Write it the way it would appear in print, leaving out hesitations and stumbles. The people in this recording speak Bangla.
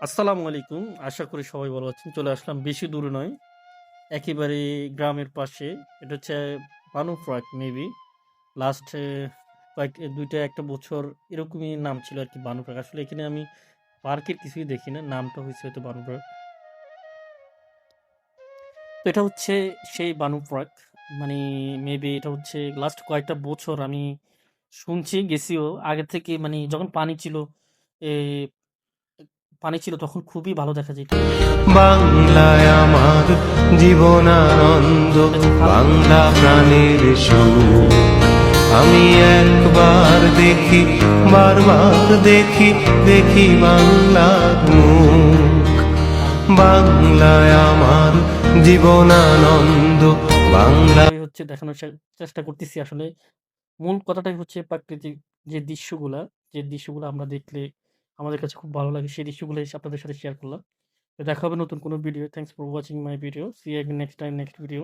আসসালামু আলাইকুম। আশা করি সবাই ভালো আছেন। চলে আসলাম বেশি দূরে নয়, একেবারে গ্রামের পাশে। এটা হচ্ছে বানু পার্ক মেবি। লাস্ট কয়েক ২ টা ১ টা বছর এরকমই নাম ছিল আরকি বানু পার্ক। আসলে এখানে আমি পার্কের কিছুই দেখি না। নামটা হইছে হয়তো বানু পার্ক। তো এটা হচ্ছে সেই বানু পার্ক। মানে মেবি এটা হচ্ছে লাস্ট কয়েকটা বছর আমি শুনছি, গেছিও। আগে থেকে মানে যখন এ পানি ছিল তখন খুবই ভালো দেখা যাইত। এখানে বাংলায় আমার জীবনানন্দ, এটা হচ্ছে খাল বিল। বাংলা প্রাণের সুর। আমি একবার দেখি, বারবার দেখি, দেখি বাংলার মুখ। বাংলায় আমার জীবনানন্দ, বাংলা। এটাই হচ্ছে দেখানোর চেষ্টা করতেছি আসলে। মূল কথাটাই হচ্ছে প্রাকৃতিক যে দৃশ্যগুলা, যে দৃশ্যগুলো আমরা দেখলে আমাদের কাছে খুব ভালো লাগে, সেই দৃশ্যগুলো এসে আপনাদের সাথে শেয়ার করলাম। তো দেখা হবে নতুন কোনো video. Thanks for watching my video. See you again next time, next video.